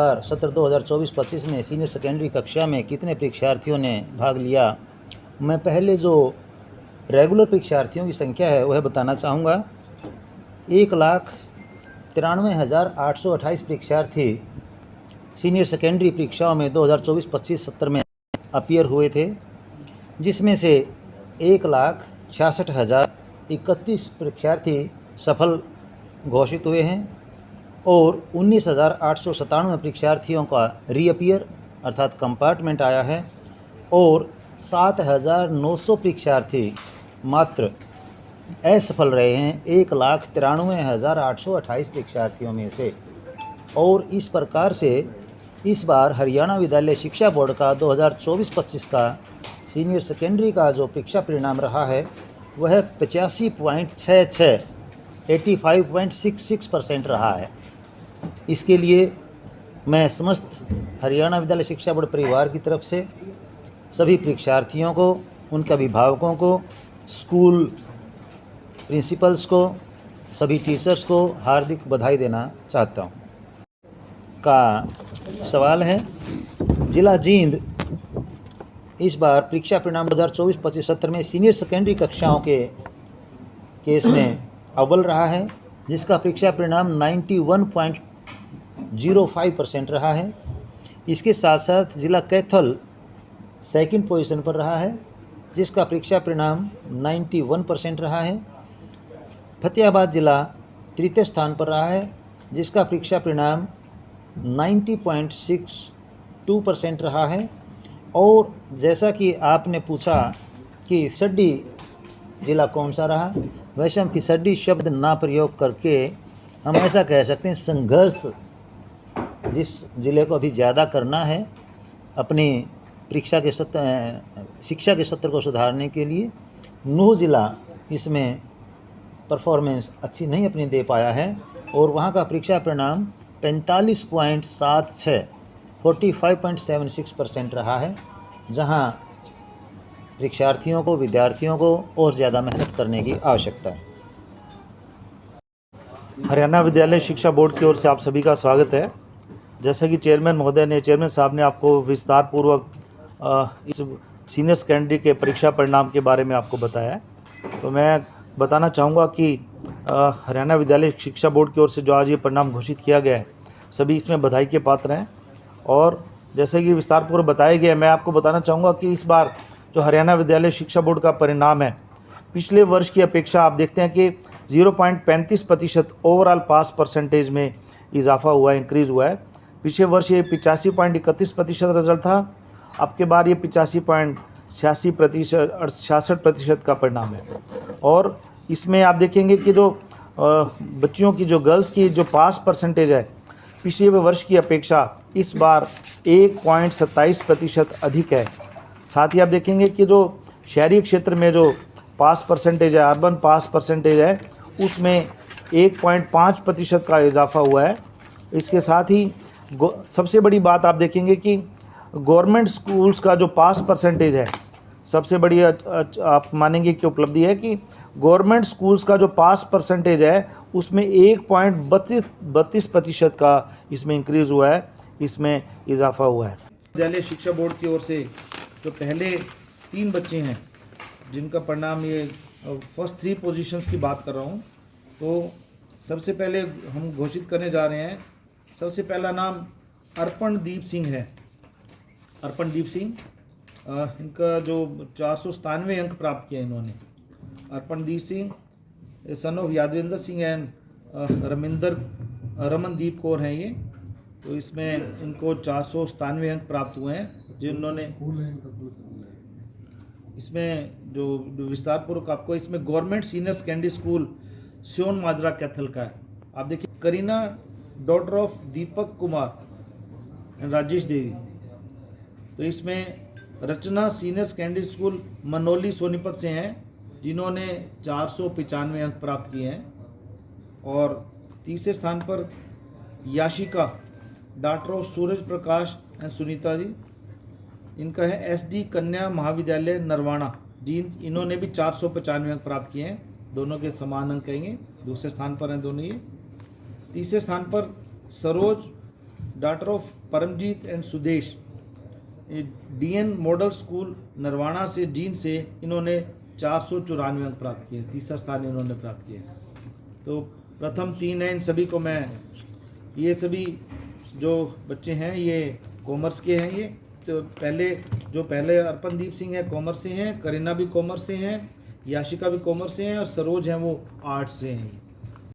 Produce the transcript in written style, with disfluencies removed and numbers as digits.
सत्र 2024-25 में senior secondary कक्षा में कितने परीक्षार्थियों ने भाग लिया। मैं पहले जो रेगुलर परीक्षार्थियों की संख्या है वह बताना चाहूँगा। 1,93,828 परीक्षार्थी सीनियर सेकेंडरी परीक्षाओं में 2024-25 सत्र में अपीयर हुए थे, जिसमें से 1,66,031 परीक्षार्थी सफल घोषित हुए हैं और 19,897 परीक्षार्थियों का रीअपियर अर्थात कंपार्टमेंट आया है और 7,900 परीक्षार्थी मात्र असफल रहे हैं 1,93,828 परीक्षार्थियों में से। और इस प्रकार से इस बार हरियाणा विद्यालय शिक्षा बोर्ड का 2024-25 का सीनियर सेकेंडरी का जो परीक्षा परिणाम रहा है वह 85.66 85.66% रहा है। इसके लिए मैं समस्त हरियाणा विद्यालय शिक्षा बोर्ड परिवार की तरफ से सभी परीक्षार्थियों को, उनके अभिभावकों को, स्कूल प्रिंसिपल्स को, सभी टीचर्स को हार्दिक बधाई देना चाहता हूँ। का सवाल है, जिला जींद इस बार परीक्षा परिणाम 2024-25 सत्र में सीनियर सेकेंडरी कक्षाओं के केस में अव्वल रहा है, जिसका परीक्षा परिणाम 91.05% रहा है। इसके साथ साथ जिला कैथल सेकंड पोजीशन पर रहा है, जिसका परीक्षा परिणाम 91% रहा है। फतेहाबाद जिला तृतीय स्थान पर रहा है, जिसका परीक्षा परिणाम 90.62% रहा है। और जैसा कि आपने पूछा कि फिसड्डी ज़िला कौन सा रहा, वैसे हम फिसड्डी शब्द ना प्रयोग करके हम ऐसा कह सकते हैं, संघर्ष जिस ज़िले को अभी ज़्यादा करना है अपनी शिक्षा के सत्र को सुधारने के लिए, नूह ज़िला इसमें परफॉर्मेंस अच्छी नहीं अपनी दे पाया है और वहाँ का परीक्षा परिणाम 45.76 45.76% रहा है, जहाँ परीक्षार्थियों को, विद्यार्थियों को और ज़्यादा मेहनत करने की आवश्यकता है। हरियाणा विद्यालय शिक्षा बोर्ड की ओर से आप सभी का स्वागत है। जैसा कि चेयरमैन साहब ने आपको विस्तार पूर्वक इस सीनियर सेकेंडरी के परीक्षा परिणाम के बारे में आपको बताया है, तो मैं बताना चाहूँगा कि हरियाणा विद्यालय शिक्षा बोर्ड की ओर से जो आज ये परिणाम घोषित किया गया है, सभी इसमें बधाई के पात्र हैं। और जैसे कि विस्तार पूर्वक बताया गया, मैं आपको बताना चाहूँगा कि इस बार जो हरियाणा विद्यालय शिक्षा बोर्ड का परिणाम है, पिछले वर्ष की अपेक्षा आप देखते हैं कि 0.35% ओवरऑल पास परसेंटेज में इजाफा हुआ है, इंक्रीज़ हुआ है। पिछले वर्ष ये 85.31% रिजल्ट था, अब के बार ये 85.66% का परिणाम है। और इसमें आप देखेंगे कि जो बच्चियों की, जो गर्ल्स की जो पास परसेंटेज है, पिछले वर्ष की अपेक्षा इस बार 1.27% अधिक है। साथ ही आप देखेंगे कि जो शहरी क्षेत्र में जो पास परसेंटेज है, अर्बन पास परसेंटेज है, उसमें 1.5% का इजाफा हुआ है। इसके साथ ही सबसे बड़ी बात आप देखेंगे कि गवर्नमेंट स्कूल्स का जो पास परसेंटेज है, सबसे बड़ी आप मानेंगे कि उपलब्धि है कि गवर्नमेंट स्कूल्स का जो पास परसेंटेज है उसमें 1.32% का इसमें इंक्रीज़ हुआ है, इसमें इजाफा हुआ है। विद्यालय शिक्षा बोर्ड की ओर से जो पहले 3 बच्चे हैं जिनका परिणाम, ये फर्स्ट 3 पोजीशंस की बात कर रहा हूँ, तो सबसे पहले हम घोषित करने जा रहे हैं। सबसे पहला नाम अर्पणदीप सिंह है। अर्पणदीप सिंह, इनका जो 497 अंक प्राप्त किए इन्होंने। Arpandeep Singh son of Yadvendra Singh and Ramandeep Kaur हैं ये, तो इसमें इनको 497 अंक प्राप्त हुए हैं, जिन्होंने इसमें जो विस्तार पूर्वक आपको इसमें government senior secondary school Syon Majra Kaithal का है। आप देखिए, Kareena daughter of Deepak Kumar and Rajesh Devi, तो इसमें Rachna senior secondary school Manoli Sonipat से हैं, जिन्होंने 495 अंक प्राप्त किए हैं। और तीसरे स्थान पर Yashika doctor of Suraj Prakash and Sunita ji, इनका है एसडी कन्या महाविद्यालय नरवाना जींद, इन्होंने भी 495 अंक प्राप्त किए हैं। दोनों के समान अंक कहेंगे, दूसरे स्थान पर हैं दोनों ये। तीसरे स्थान पर Saroj daughter of Paramjit and Sudesh, DN model school Narwana से जींद से इन्होंने 494 अंक प्राप्त किए, तीसरा स्थान इन्होंने प्राप्त किया। तो प्रथम 3 हैं, इन सभी को मैं, ये सभी जो बच्चे हैं ये कॉमर्स के हैं। ये तो पहले अर्पणदीप सिंह है कॉमर्स से हैं, करीना भी कॉमर्स से हैं, याशिका भी कॉमर्स से हैं और सरोज हैं वो आर्ट्स से हैं।